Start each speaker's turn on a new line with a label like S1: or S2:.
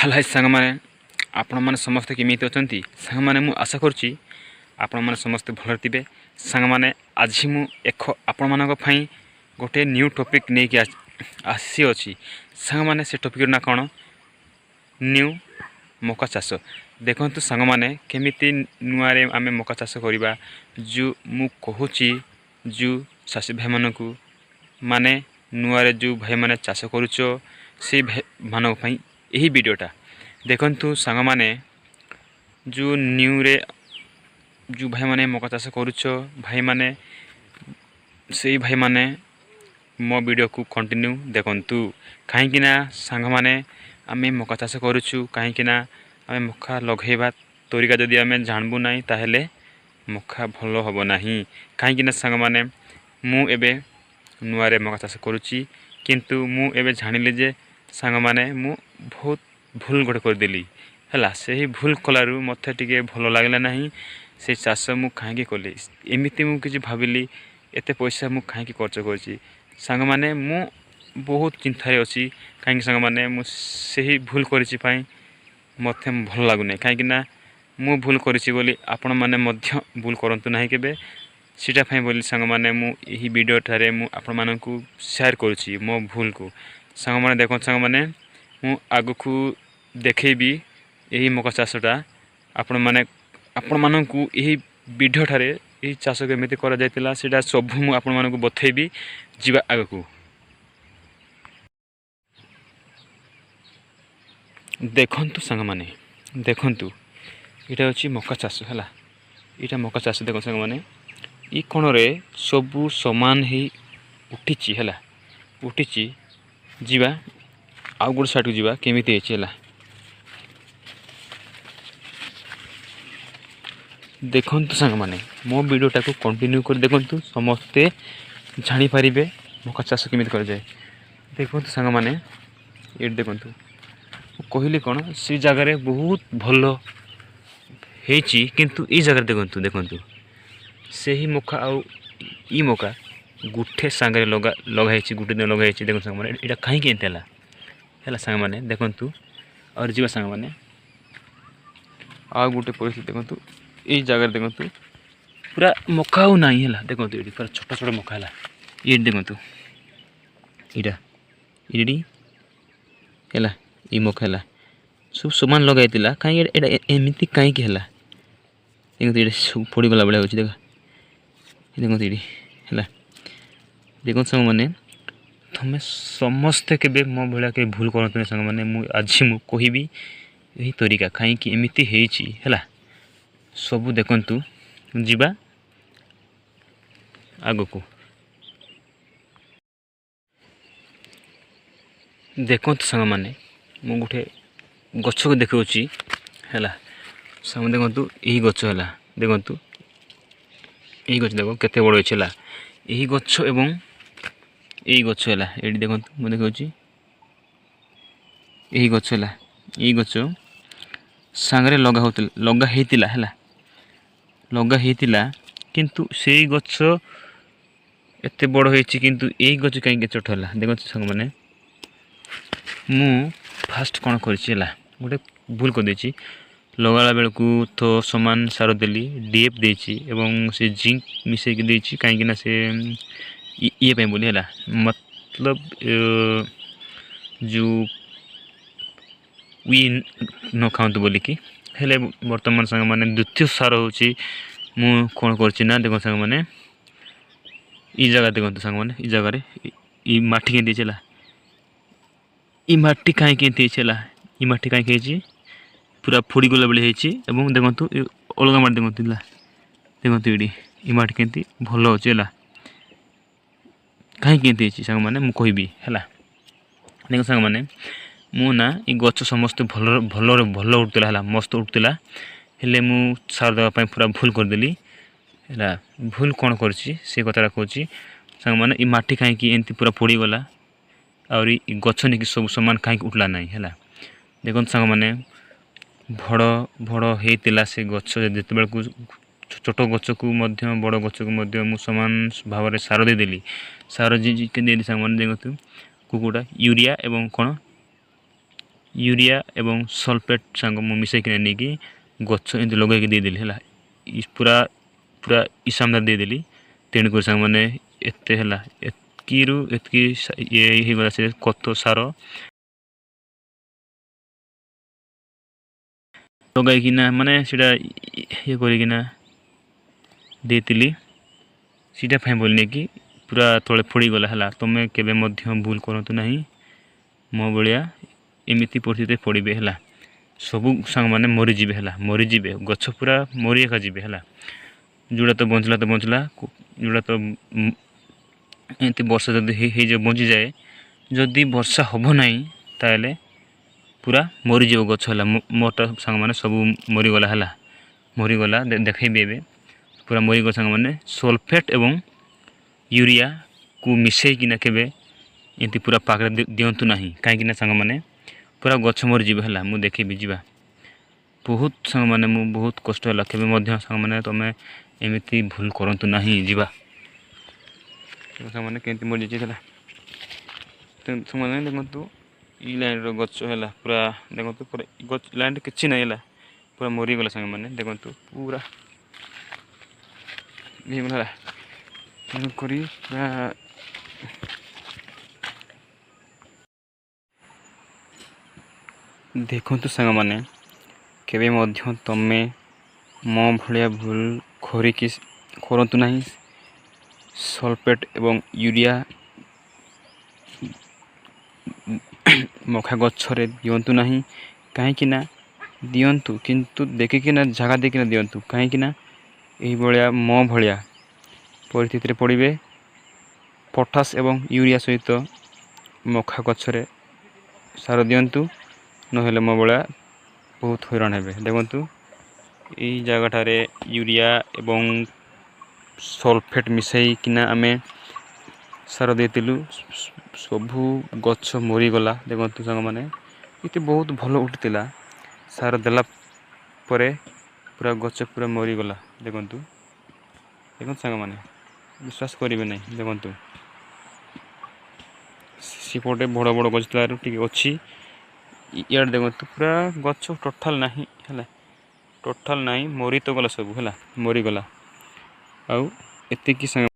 S1: हाय सांग मैंने आपण मैंने समस्ते केमिति अछंती सांग मैंने मु आशा करुच्ची आपण मैंने समस्ते भल थे सांग मैंने आज मु एक आपण मानक पई गोटे न्यू टॉपिक नहीं कि आसी अच्छी सांग मैंने से टॉपिक ना कौन न्यू मका चाष देखु सांग मैंने केमिति नुआरे आमे मका चाष करवा जो मु कहूची जो चाषी भाई मानक माने नुआरे जो भाई माने चाष करुच से भाई मानक पई यही वीडियोटा देखंतु सांग माने जो न्यू रे जो भाई माने मका चाष करुच भाई माने से भाई माने मो वीडियो को कंटिन्यू देखंतु कहीं ना सांग माने आमे मका चाष करुचु कहीं ना आमे मका लगेबा तरीका जदि आमे जानबु नाही ताहेले मका भलो हबो नाही कहीं ना सांग माने मु एबे नुआरे मका चाष करुची किंतु मु एबे जानिले जे सांग माने मु बहुत भूल गोटे करदेली है से ही भूल कलु मत टे भल लगला ना से चाष मु कहीं कली एमती मुझे भाविली एत पैसा मु कहीं खर्च कर सांग माने मु बहुत चिंतार अच्छी कहीं सांग माने से ही भूल कर मत भल लगुना कहीं मु भूल करी आपण मैंने भूल करतु ना के सीटा बोली सांग माने मु यही वीडियो ठारे मु आपण मानकु शेयर करुच्ची मो भूल को सांग माने देखो सांग माने मु आगु को देखेबी यही मका चाषटा आपण मानकु यही वीडियो ठारे यही चाष केमिति करा जायतिला सेटा सब मु आपण मानकु बथेबी जीवा आगु देखंतु सांग माने देखंतु इटा अछि मका चाष हला इटा मका चाष देखो सांग माने ई कोण रे सबु समान ही उठिची हला उठिची जीवा आउ गोटे साइड को जीवा केमिति हेछि हला देखंतु सांग माने मो वीडियोटा को कंटिन्यू कर देखंतु समस्ते जानि परिबे मका चाष केमिति कर जाय देखंतु सांग माने ये देखंतु कहली कोन से जगह रे बहुत भलो हेछि किंतु ई जगह देखंतु देखंतु सेही मका आउ ई मका गुठे सांगरे लगा हेछि गुटे दिन लगा हेछि देखंतु सांग माने एटा काहे के एंतेला है सांग मैंने देखु और जीवा सांग मैंने आ गोटे परिस्थिति देखु ये जगह देखु पूरा मका नाई है देखो ये पूरा छोट छोट मका है ये देखु यहाँ है ये मका है सब सामान लगाई कहीं एमती कहीं देखो सब पड़गला भाया हो देखो ये है देखो सांग मैंने तुम समस्ते के मो भाया के भूल करते सांग मैंने आज मु कहबी यही तरीका कहीं एमती है सबू देखंतु जीवा आग को देखंतु सांग माने मु गोटे गछ को देखौची है सांग देखंतु यही गछ है देखंतु यही गछ देखो केते बड़ अछि यही गछ एवं यही गछ है ये देखो मुझे देखा यही गछ है यही गछ सांगरे लगा होता है लगा होता किंतु से गछ एत बड़ होती किंतु यही गछ कहीं चोट है देखो सांग मैंने मु फास्ट कौन कर गोटे भूल कर देछि लगाला बेल को तो सामान सार देली डीएफ देछि एवं से जिंक मिसेक देछि कहीं से ये पे बोली है मतलब जो वी न खाऊँ बोलिकी हेले बर्तमान सांग माने द्वितीय सार होची मु कौन करछि ना देखो सांग माने ई जगह देखो सांग माने ई जगह रे ई माटी के दिछला ई माटी काहे के दिछला ई माटी काहे के पूरा फोड़ी गला बेले हेछि एवं देखंतु अलगा माटी देखंतु देखंतु ई माटी केंती भलो होचेला कहीं केंती सांग माने मु कहबी है देखो सांग माने मु ना ये गछ समस्त भल भल भल उठला है मस्त उठला हेले मु सार देवा पूरा भूल करदेली है भूल कौन करछि से कथा कहछि सांग माने ये माटी कहीं एमती पूरा पोड़ी गला और गछ नहीं सब सामान कहीं उठला ना है देखो सांग माने भड़ भड़ होता से गछ जिते बेल को छोट गच को बड़ गच को मु समान भाव में सार देदेली सार जी देली सांग मैंने देखो कुकुड़ा यूरिया एवं कौन यूरिया एवं सल्फेट सांग मु मिसेकिना नहीं गछ एमती लगे देदेली है पूरा पूरा इ सामने देदेली तेणुक सांग मैंने एत है एतकी ये गला से खत सार लगाइकिना माने सीटा ये करकिना देती सीटा फाई बोलने कि पूरा तले फोड़गला है तुम केबे मध्य भूल करतु नहीं मो भाया एमती परिस्थिति पड़े है सबू सांग मैंने मरीजे है मरीजे गछ पूरा मरी एका जी है जोड़ा तो बंचला जोड़ा तो एमती वर्षा जब बंची जाए जदि वर्षा हम ना ताले पूरा मरीज गछ है मोटा सांग मैंने सब मरीगला है मरीगला देखी ए पूरा मरीग सांग मैंने सल्फेट एवं यूरिया को मिसेकिना केबे एमती पूरा पाक दिंतु ना कहीं सांग मैंने पूरा गछ मरीज है मुझे देखी जा बहुत सांग मैंने बहुत कष्ट है केबे सांग मैंने तुम एमती भूल करतु ना जा सांग मैंने केमती मरी जाइए मैंने देखु इ लाइन गच है पूरा देखो पूरा गच लाइन किसी ना है पूरा मरीगला सांग मैंने देखु पूरा ये तेणुक देखु सांग मैंने केबे मध्य तमे मो भाया भूल खरिकी करतु ना सल्फेट एवं यूरिया मखा गच्छरे दिंतु ना कहीं दिंतु किंतु देखिकिना जगह देखिना दिंतु कहीं यही भाया मो भाया परिस्थिति पड़े पोटास एवं यूरिया सहित मखा गच्छरे सार दिंतु नहेले मो भाया बहुत हैरान हे देखु यही जगह यूरिया एवं सल्फेट मिसईकिना आमे सार देलु सबू गछ मरीगला देखु सांग मैंने ये बहुत भल उठिला सार देला परे पूरा गछ पूरा मरीगला देखु देखु सांग मैंने विश्वास करेंगे ना देखु सेपटे बड़ बड़ गछ तार अच्छी इे देखो पूरा गछ टोटाल ना है टोटाल ना मरी तो गला सब है मरीगला आउ एतिकी